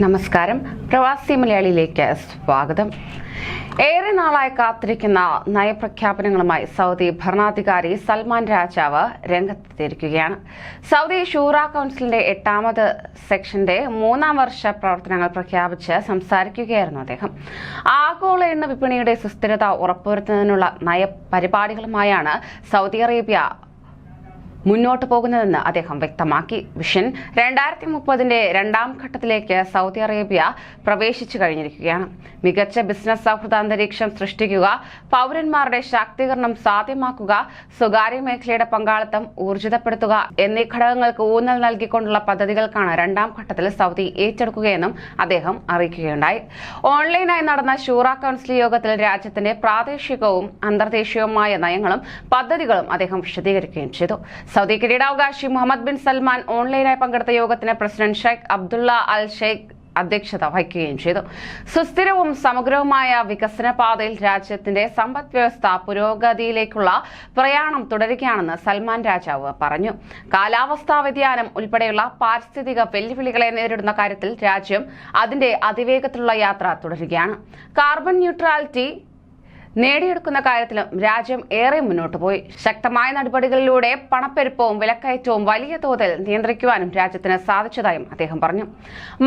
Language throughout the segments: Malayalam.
നമസ്കാരം. പ്രവാസി മലയാളിയിലേക്ക് സ്വാഗതം. ഏറെ നാളായി കാത്തിരിക്കുന്ന നയപ്രഖ്യാപനങ്ങളുമായി സൗദി ഭരണാധികാരി സൽമാൻ രാജാവ് രംഗത്തെത്തിയിരിക്കുകയാണ്. സൗദി ഷൂറ കൗൺസിലിന്റെ 8ാമത് സെക്ഷന്റെ 3ാം വർഷ പ്രവർത്തനങ്ങൾ പ്രഖ്യാപിച്ച് സംസാരിക്കുകയായിരുന്നു അദ്ദേഹം. ആഗോള എണ്ണ വിപണിയുടെ സുസ്ഥിരത ഉറപ്പുവരുത്തുന്നതിനുള്ള നയപരിപാടികളുമായാണ് സൗദി അറേബ്യ മുന്നോട്ട് പോകുന്നതെന്ന് അദ്ദേഹം വ്യക്തമാക്കി. വിഷൻ 2030ന്റെ 2ാം ഘട്ടത്തിലേക്ക് സൗദി അറേബ്യ പ്രവേശിച്ചു കഴിഞ്ഞിരിക്കുകയാണ്. മികച്ച ബിസിനസ് സൗഹൃദ അന്തരീക്ഷം സൃഷ്ടിക്കുക, പൗരന്മാരുടെ ശാക്തീകരണം സാധ്യമാക്കുക, സ്വകാര്യ മേഖലയുടെ പങ്കാളിത്തം ഊർജിതപ്പെടുത്തുക എന്നീ ഘടകങ്ങൾക്ക് ഊന്നൽ നൽകിക്കൊണ്ടുള്ള പദ്ധതികൾക്കാണ് 2ാം ഘട്ടത്തിൽ സൗദി ഏറ്റെടുക്കുകയെന്നും അദ്ദേഹം അറിയിക്കുകയുണ്ടായി. ഓൺലൈനായി നടന്ന ഷൂറ കൗൺസിൽ യോഗത്തിൽ രാജ്യത്തിന്റെ പ്രാദേശികവും അന്തർദേശീയവുമായ നയങ്ങളും പദ്ധതികളും അദ്ദേഹം വിശദീകരിക്കുകയും ചെയ്തു. സൗദി കിരീടാവകാശി മുഹമ്മദ് ബിൻ സൽമാൻ ഓൺലൈനായി പങ്കെടുത്ത യോഗത്തിന് പ്രസിഡന്റ് ഷെയ്ഖ് അബ്ദുള്ള അൽ ഷെയ്ഖ് അധ്യക്ഷത വഹിക്കുകയും ചെയ്തു. സുസ്ഥിരവും സമഗ്രവുമായ വികസന പാതയിൽ രാജ്യത്തിന്റെ സമ്പദ് വ്യവസ്ഥ പുരോഗതിയിലേക്കുള്ള പ്രയാണം തുടരുകയാണെന്ന് സൽമാൻ രാജാവ് പറഞ്ഞു. കാലാവസ്ഥാ വ്യതിയാനം ഉൾപ്പെടെയുള്ള പാരിസ്ഥിതിക വെല്ലുവിളികളെ നേരിടുന്ന കാര്യത്തിൽ രാജ്യം അതിന്റെ അതിവേഗത്തിലുള്ള യാത്ര തുടരുകയാണ്. കാർബൺ ന്യൂട്രാലിറ്റി നേടിയെടുക്കുന്ന കാര്യത്തിലും രാജ്യം ഏറെ മുന്നോട്ട് പോയി. ശക്തമായ നടപടികളിലൂടെ പണപ്പെരുപ്പവും വിലക്കയറ്റവും വലിയ തോതിൽ നിയന്ത്രിക്കുവാനും രാജ്യത്തിന് സാധിച്ചതായും അദ്ദേഹം പറഞ്ഞു.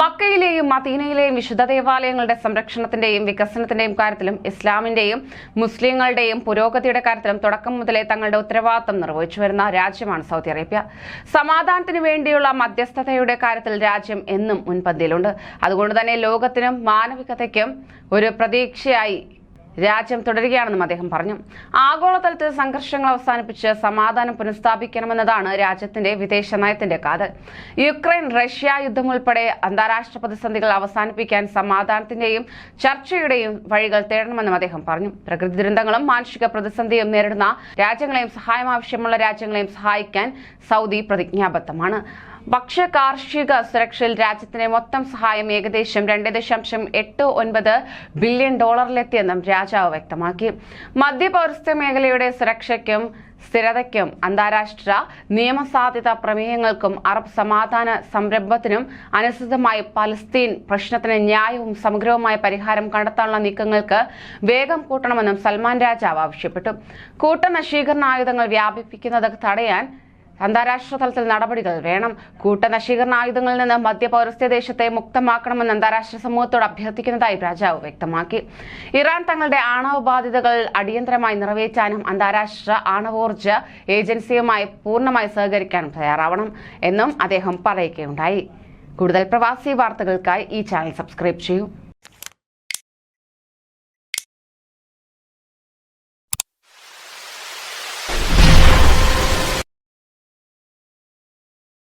മക്കയിലെയും മദീനയിലെയും വിശുദ്ധ ദേവാലയങ്ങളുടെ സംരക്ഷണത്തിന്റെയും വികസനത്തിന്റെയും കാര്യത്തിലും ഇസ്ലാമിന്റെയും മുസ്ലിങ്ങളുടെയും പുരോഗതിയുടെ കാര്യത്തിലും തുടക്കം മുതലേ തങ്ങളുടെ ഉത്തരവാദിത്തം നിർവഹിച്ചു വരുന്ന രാജ്യമാണ് സൗദി അറേബ്യ. സമാധാനത്തിനു വേണ്ടിയുള്ള മധ്യസ്ഥതയുടെ കാര്യത്തിൽ രാജ്യം എന്നും മുൻപന്തിയിലുണ്ട്. അതുകൊണ്ട് തന്നെ ലോകത്തിനും മാനവികതയ്ക്കും ഒരു പ്രതീക്ഷയായി രാജ്യം തുടരുകയാണെന്നും അദ്ദേഹം പറഞ്ഞു. ആഗോളതലത്തിൽ സംഘർഷങ്ങൾ അവസാനിപ്പിച്ച് സമാധാനം പുനഃസ്ഥാപിക്കണമെന്നതാണ് രാജ്യത്തിന്റെ വിദേശ നയത്തിന്റെ കാതൽ. യുക്രൈൻ റഷ്യ യുദ്ധം ഉൾപ്പെടെ അന്താരാഷ്ട്ര പ്രതിസന്ധികൾ അവസാനിപ്പിക്കാൻ സമാധാനത്തിന്റെയും ചർച്ചയുടെയും വഴികൾ തേടണമെന്നും അദ്ദേഹം പറഞ്ഞു. പ്രകൃതി ദുരന്തങ്ങളും മാനുഷിക പ്രതിസന്ധിയും നേരിടുന്ന രാജ്യങ്ങളെയും സഹായം ആവശ്യമുള്ള രാജ്യങ്ങളെയും സഹായിക്കാൻ സൗദി പ്രതിജ്ഞാബദ്ധമാണ്. ഭക്ഷ്യ കാർഷിക സുരക്ഷയിൽ രാജ്യത്തിന്റെ മൊത്തം സഹായം ഏകദേശം $2.89 ബില്യൺ എത്തിയെന്നും രാജാവ് വ്യക്തമാക്കി. മധ്യപൗരസ്ത്യ മേഖലയുടെ സുരക്ഷയ്ക്കും സ്ഥിരതയ്ക്കും അന്താരാഷ്ട്ര നിയമസാധ്യത പ്രമേയങ്ങൾക്കും അറബ് സമാധാന സംരംഭത്തിനും അനുസൃതമായി പലസ്തീൻ പ്രശ്നത്തിന് ന്യായവും സമഗ്രവുമായ പരിഹാരം കണ്ടെത്താനുള്ള നീക്കങ്ങൾക്ക് വേഗം കൂട്ടണമെന്നും സൽമാൻ രാജാവ് ആവശ്യപ്പെട്ടു. കൂട്ടനശീകരണ ആയുധങ്ങൾ വ്യാപിപ്പിക്കുന്നത് തടയാൻ അന്താരാഷ്ട്ര തലത്തിൽ നടപടികൾ വേണം. കൂട്ടനശീകരണ ആയുധങ്ങളിൽ നിന്ന് മധ്യപൗരസ്ത്യ ദേശത്തെ മുക്തമാക്കണമെന്ന് അന്താരാഷ്ട്ര സമൂഹത്തോട് അഭ്യർത്ഥിക്കുന്നതായി രാജാവ് വ്യക്തമാക്കി. ഇറാൻ തങ്ങളുടെ ആണവ ബാധ്യതകൾ അടിയന്തരമായി നിറവേറ്റാനും അന്താരാഷ്ട്ര ആണവോർജ ഏജൻസിയുമായി പൂർണ്ണമായി സഹകരിക്കാനും തയ്യാറാവണം എന്നും അദ്ദേഹം പറയുകയുണ്ടായി. കൂടുതൽ പ്രവാസി വാർത്തകൾക്കായി ഈ ചാനൽ സബ്സ്ക്രൈബ് ചെയ്യൂ.